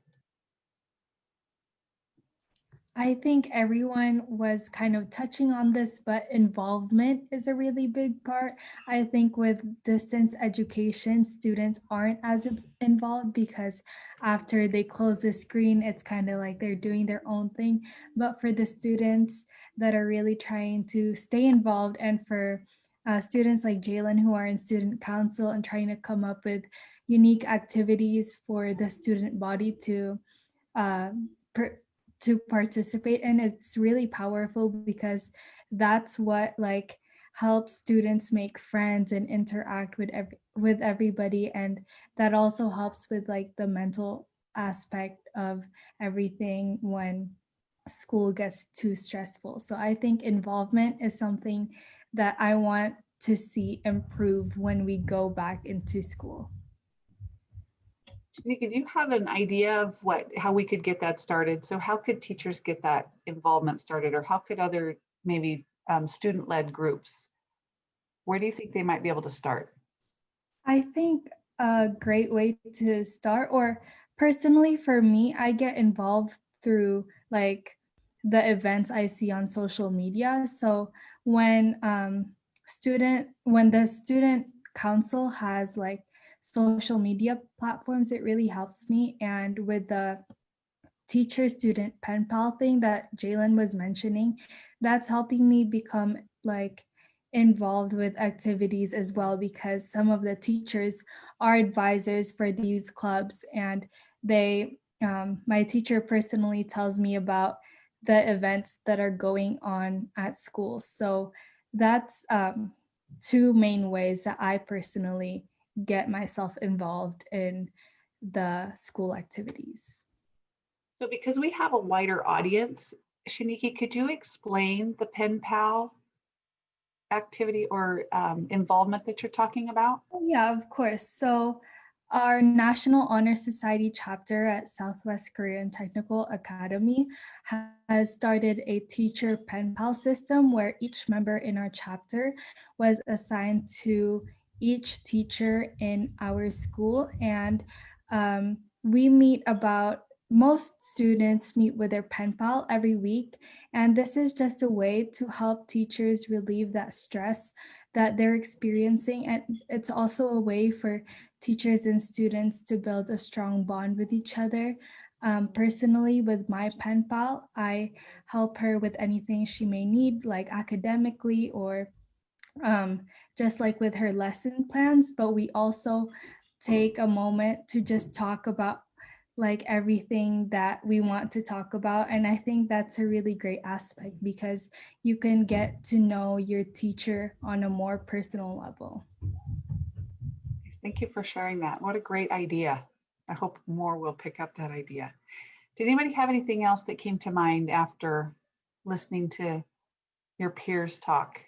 I: I think everyone was kind of touching on this, but involvement is a really big part. I think with distance education, students aren't as involved because after they close the screen, it's kind of like they're doing their own thing. But for the students that are really trying to stay involved, and for students like Jalen who are in student council and trying to come up with unique activities for the student body to uh, to participate in, it's really powerful, because that's what like helps students make friends and interact with everybody, and that also helps with like the mental aspect of everything when school gets too stressful. So I think involvement is something that I want to see improve when we go back into school.
E: Shaniki, do you have an idea of how we could get that started? So how could teachers get that involvement started, or how could other maybe student-led groups, where do you think they might be able to start?
I: I think a great way to start, or personally for me, I get involved through like the events I see on social media. So when when the student council has like social media platforms, it really helps me. And with the teacher student pen pal thing that Jalen was mentioning, that's helping me become like involved with activities as well, because some of the teachers are advisors for these clubs, and they my teacher personally tells me about the events that are going on at school. So that's two main ways that I personally get myself involved in the school activities.
E: So because we have a wider audience, Shaniki, could you explain the pen pal activity or involvement that you're talking about?
I: Oh, yeah, of course. So, our National Honor Society chapter at Southwest Korean Technical Academy has started a teacher pen pal system where each member in our chapter was assigned to each teacher in our school. And we meet about most students meet with their pen pal every week. And this is just a way to help teachers relieve that stress that they're experiencing. And it's also a way for teachers and students to build a strong bond with each other. Personally, with my pen pal, I help her with anything she may need, like academically or um, just like with her lesson plans. But we also take a moment to just talk about like everything that we want to talk about. And I think that's a really great aspect because you can get to know your teacher on a more personal level.
E: Thank you for sharing that. What a great idea. I hope more will pick up that idea. Did anybody have anything else that came to mind after listening to your peers talk?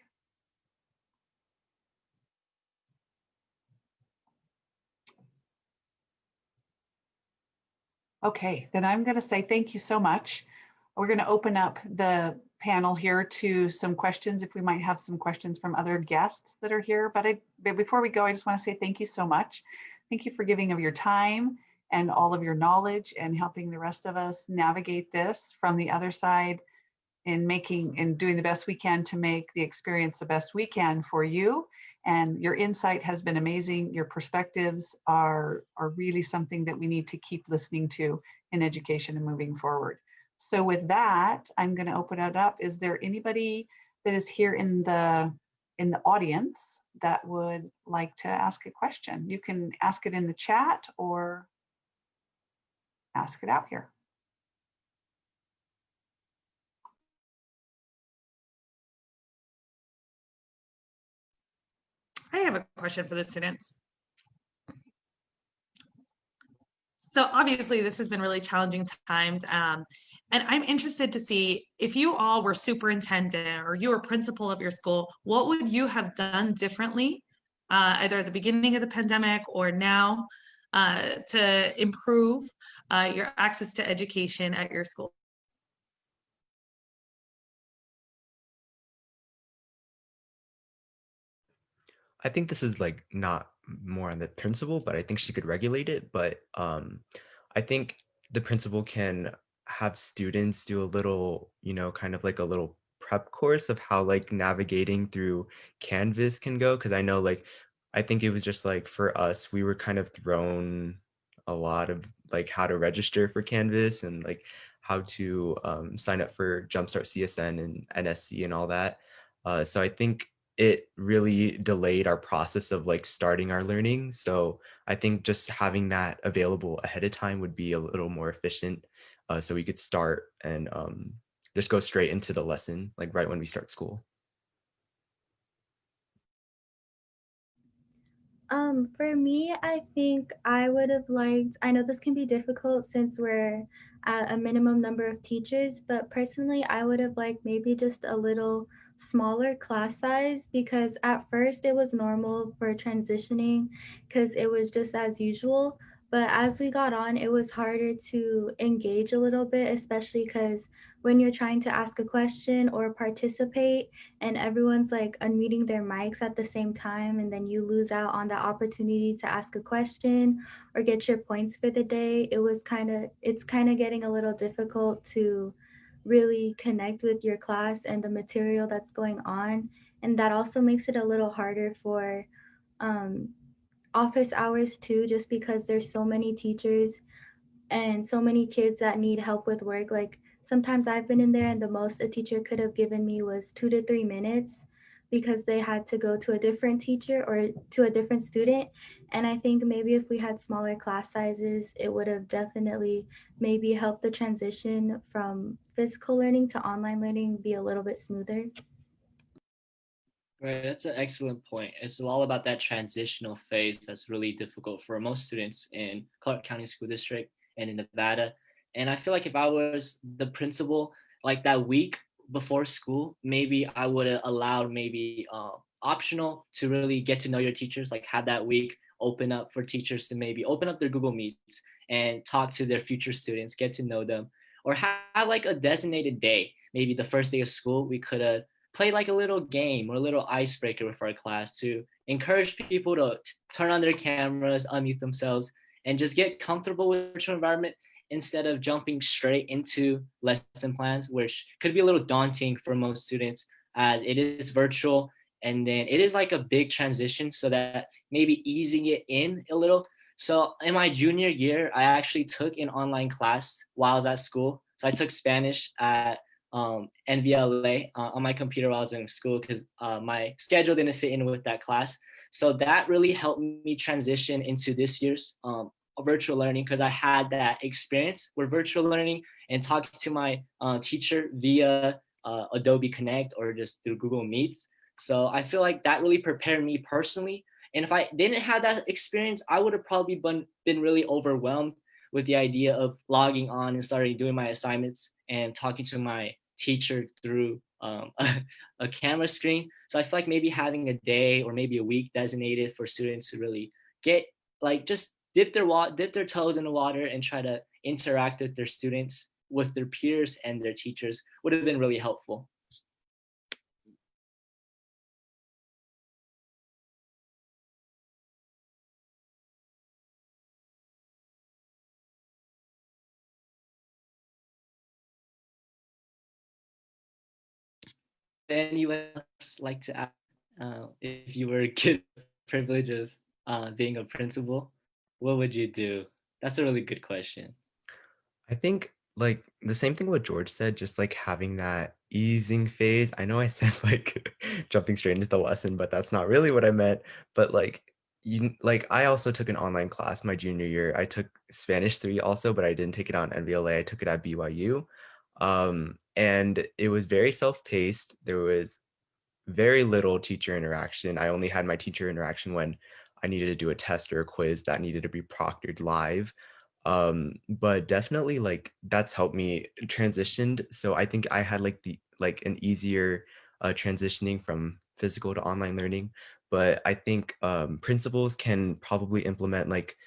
E: Okay, then I'm going to say thank you so much. We're going to open up the panel here to some questions if we might have some questions from other guests that are here. But before we go, I just want to say thank you so much. Thank you for giving of your time and all of your knowledge and helping the rest of us navigate this from the other side in making and doing the best we can to make the experience the best we can for you. And your insight has been amazing. Your perspectives are really something that we need to keep listening to in education and moving forward. So with that, I'm going to open it up. Is there anybody that is here in the audience that would like to ask a question? You can ask it in the chat or ask it out here.
D: I have a question for the students. So obviously this has been really challenging times. And I'm interested to see if you all were superintendent or you were principal of your school, what would you have done differently, either at the beginning of the pandemic or now, to improve your access to education at your school?
G: I think this is like not more on the principal, but I think she could regulate it. But I think the principal can have students do a little, kind of like a little prep course of how like navigating through Canvas can go. Cause I know like, I think it was just like for us, we were kind of thrown a lot of like how to register for Canvas and like how to sign up for Jumpstart CSN and NSC and all that. So I think it really delayed our process of like starting our learning. So I think just having that available ahead of time would be a little more efficient. So we could start and just go straight into the lesson, like right when we start school.
I: For me, I think I would have liked, I know this can be difficult since we're at a minimum number of teachers, but personally, I would have liked maybe just a little smaller class size because at first it was normal for transitioning because it was just as usual. But as we got on, it was harder to engage a little bit, especially because when you're trying to ask a question or participate and everyone's like unmuting their mics at the same time, and then you lose out on the opportunity to ask a question or get your points for the day, it's kind of getting a little difficult to really connect with your class and the material that's going on. And that also makes it a little harder for um, office hours too, just because there's so many teachers and so many kids that need help with work. Like sometimes I've been in there and the most a teacher could have given me was 2 to 3 minutes because they had to go to a different teacher or to a different student. And I think maybe if we had smaller class sizes, it would have definitely maybe helped the transition from physical learning to online learning be a little bit smoother.
F: Right, that's an excellent point. It's all about that transitional phase that's really difficult for most students in Clark County School District and in Nevada. And I feel like if I was the principal, like that week before school, maybe I would have allowed maybe optional to really get to know your teachers, like have that week open up for teachers to maybe open up their Google Meets and talk to their future students, get to know them, or have like a designated day. Maybe the first day of school, we could have play like a little game or a little icebreaker with our class to encourage people to turn on their cameras, unmute themselves, and just get comfortable with the virtual environment instead of jumping straight into lesson plans, which could be a little daunting for most students as it is virtual. And then it is like a big transition, so that maybe easing it in a little. So in my junior year, I actually took an online class while I was at school. So I took Spanish at NVLA on my computer while I was in school because my schedule didn't fit in with that class. So that really helped me transition into this year's virtual learning because I had that experience with virtual learning and talking to my teacher via Adobe Connect or just through Google Meets. So I feel like that really prepared me personally. And if I didn't have that experience, I would have probably been really overwhelmed with the idea of logging on and starting doing my assignments and talking to my teacher through a camera screen. So I feel like maybe having a day or maybe a week designated for students to really get like just dip their toes in the water and try to interact with their students, with their peers and their teachers would have been really helpful. Anyone else like to ask if you were given the privilege of being a principal, what would you do? That's a really good question.
G: I think like the same thing what George said, just like having that easing phase. I know I said like jumping straight into the lesson, but that's not really what I meant. But like I also took an online class my junior year. I took Spanish 3 also, but I didn't take it on NVLA. I took it at BYU. And it was very self-paced. There was very little teacher interaction. I only had my teacher interaction when I needed to do a test or a quiz that needed to be proctored live. But definitely like that's helped me transitioned. So I think I had like an easier transitioning from physical to online learning. But I think principals can probably implement like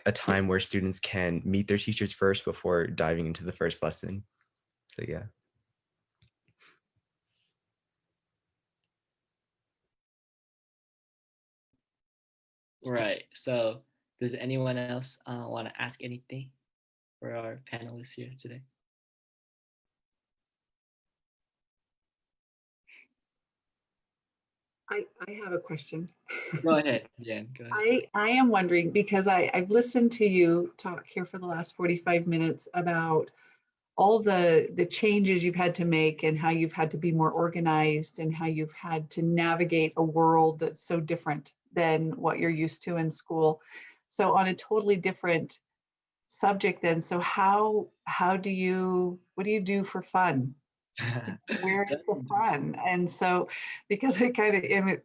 G: a time where students can meet their teachers first before diving into the first lesson. So yeah.
F: Right. So does anyone else want to ask anything for our panelists here today?
E: I have a question.
F: Go ahead, Jen. Go ahead.
E: I am wondering because I've listened to you talk here for the last 45 minutes about all the changes you've had to make and how you've had to be more organized and how you've had to navigate a world that's so different than what you're used to in school. So on a totally different subject then, so what do you do for fun? Where's the fun? And so because it kind of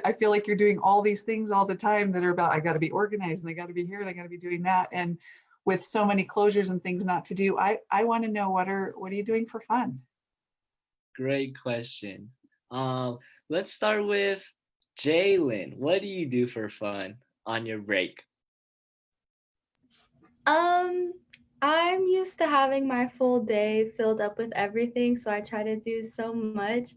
E: I feel like you're doing all these things all the time that are about I got to be organized and I got to be here and I got to be doing that, and with so many closures and things not to do, I want to know what are you doing for fun?
F: Great question. Let's start with Jalen. What do you do for fun on your break?
I: I'm used to having my full day filled up with everything, so I try to do so much.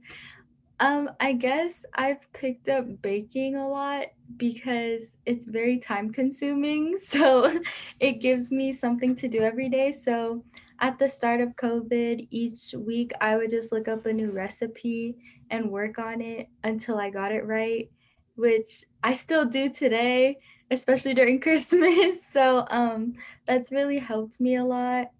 I: I guess I've picked up baking a lot because it's very time consuming. So it gives me something to do every day. So at the start of COVID, each week I would just look up a new recipe and work on it until I got it right, which I still do today, especially during Christmas. So that's really helped me a lot.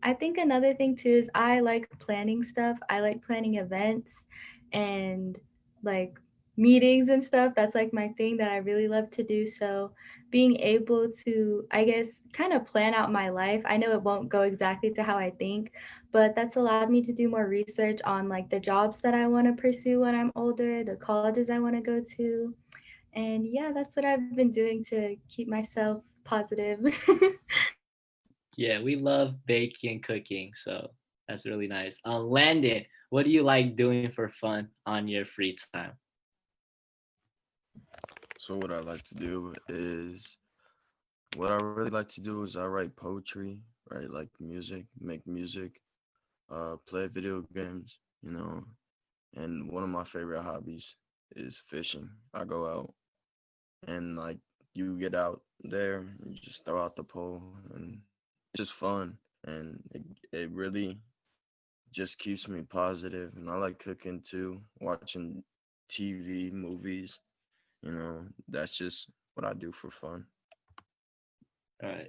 I: I think another thing too is I like planning stuff. I like planning events and like meetings and stuff. That's like my thing that I really love to do. So being able to, I guess, kind of plan out my life. I know it won't go exactly to how I think, but that's allowed me to do more research on like the jobs that I want to pursue when I'm older, the colleges I want to go to. And yeah, that's what I've been doing to keep myself positive.
F: Yeah, we love baking and cooking, so that's really nice. Landon, what do you like doing for fun on your free time?
J: So what I like to do is, what I really like to do is I write poetry, write like music, make music, play video games, you know, and one of my favorite hobbies is fishing. I go out and like you get out there, you just throw out the pole and it's just fun and it really just keeps me positive. And I like cooking too, watching TV, movies, you know, that's just what I do for fun.
F: All right,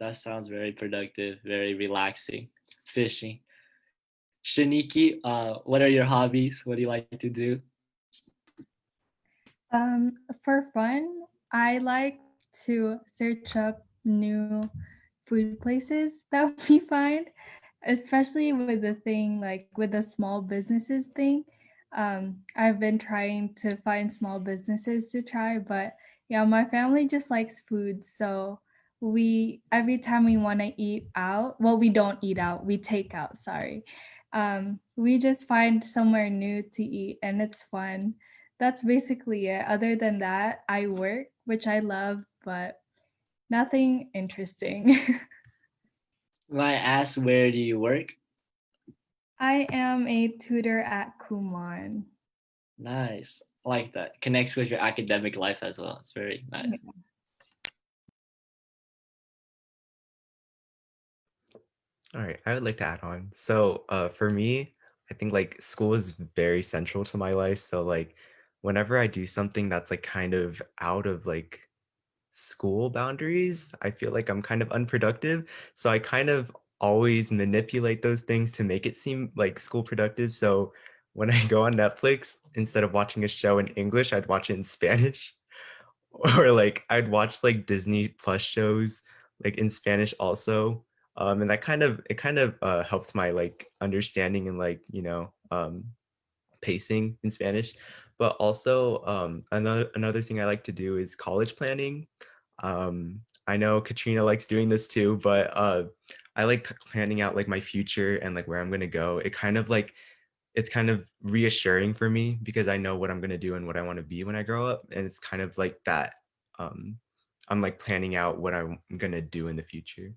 F: that sounds very productive, very relaxing. Fishing. Shaniki, what are your hobbies? What do you like to do?
I: For fun, I like to search up new food places that we find, especially with the thing like with the small businesses thing. I've been trying to find small businesses to try, but yeah, my family just likes food, so we every time we want to eat out, well, we don't eat out, we take out, sorry. We just find somewhere new to eat and it's fun. That's basically it. Other than that, I work, which I love, but nothing interesting.
F: When I ask where do you work?
I: I am a tutor at Kumon.
F: Nice. I like that. Connects with your academic life as well. It's very nice.
G: All right, I would like to add on. So for me, I think like school is very central to my life. So like whenever I do something that's like kind of out of like school boundaries, I feel like I'm kind of unproductive. So I kind of always manipulate those things to make it seem like school productive. So when I go on Netflix, instead of watching a show in English, I'd watch it in Spanish. Or like I'd watch like Disney Plus shows like in Spanish also. And that kind of helped my like understanding and like, pacing in Spanish. But also another thing I like to do is college planning. I know Katrina likes doing this too, but I like planning out like my future and like where I'm gonna go. It's kind of reassuring for me because I know what I'm gonna do and what I want to be when I grow up. And it's kind of like that. Um, I'm like planning out what I'm gonna do in the future.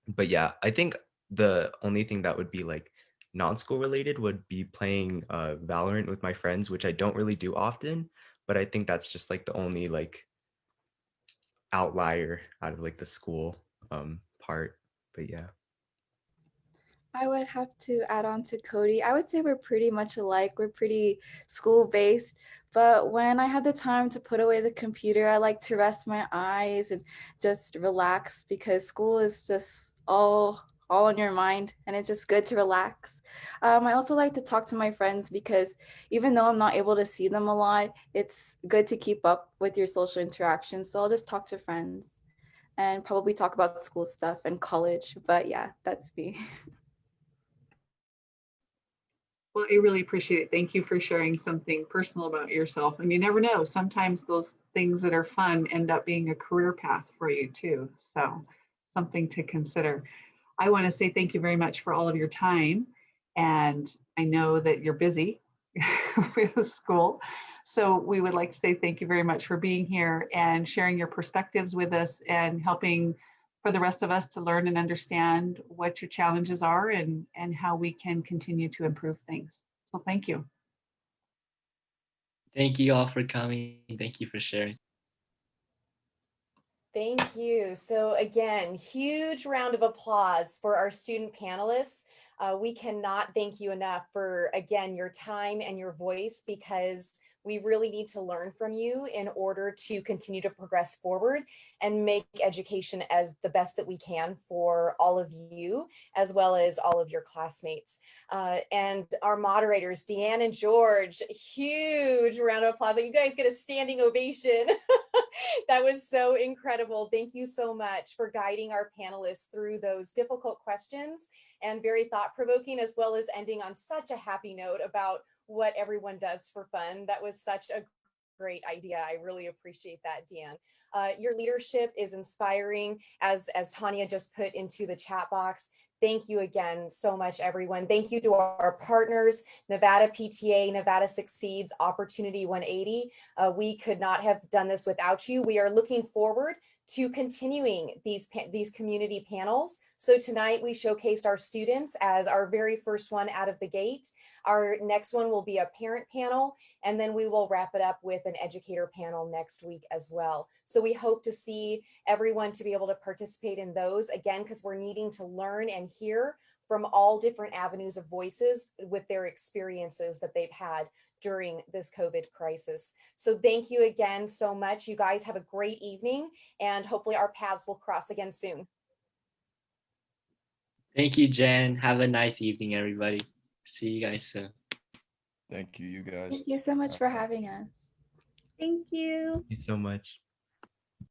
G: But yeah, I think the only thing that would be like non-school related would be playing Valorant with my friends, which I don't really do often, but I think that's just like the only like outlier out of like the school part. But yeah.
H: I would have to add on to Cody. I would say we're pretty much alike. We're pretty school-based, but when I have the time to put away the computer, I like to rest my eyes and just relax because school is just all on your mind and it's just good to relax. I also like to talk to my friends because even though I'm not able to see them a lot, it's good to keep up with your social interactions. So I'll just talk to friends and probably talk about school stuff and college. But yeah, that's me.
E: Well, I really appreciate it. Thank you for sharing something personal about yourself. And you never know, sometimes those things that are fun end up being a career path for you too. So something to consider. I want to say thank you very much for all of your time. And I know that you're busy with school. So we would like to say thank you very much for being here and sharing your perspectives with us and helping for the rest of us to learn and understand what your challenges are and how we can continue to improve things. So thank you.
F: Thank you all for coming. Thank you for sharing.
A: Thank you. So again, huge round of applause for our student panelists. We cannot thank you enough for, again, your time and your voice, because we really need to learn from you in order to continue to progress forward and make education as the best that we can for all of you, as well as all of your classmates. And our moderators, Deanne and George, huge round of applause. You guys get a standing ovation. That was so incredible. Thank you so much for guiding our panelists through those difficult questions and very thought-provoking, as well as ending on such a happy note about what everyone does for fun. That was such a great idea. I really appreciate that, Deanne. Your leadership is inspiring, as Tanya just put into the chat box. Thank you again so much, everyone. Thank you to our partners, Nevada PTA, Nevada Succeeds, Opportunity 180. We could not have done this without you. We are looking forward to continuing these community panels. So tonight we showcased our students as our very first one out of the gate. Our next one will be a parent panel, and then we will wrap it up with an educator panel next week as well. So we hope to see everyone to be able to participate in those, again, because we're needing to learn and hear from all different avenues of voices with their experiences that they've had during this COVID crisis. So thank you again so much. You guys have a great evening, and hopefully our paths will cross again soon.
F: Thank you, Jen. Have a nice evening, everybody. See you guys soon.
J: Thank you, you guys.
H: Thank you so much for having us.
I: Thank you.
G: Thank you so much.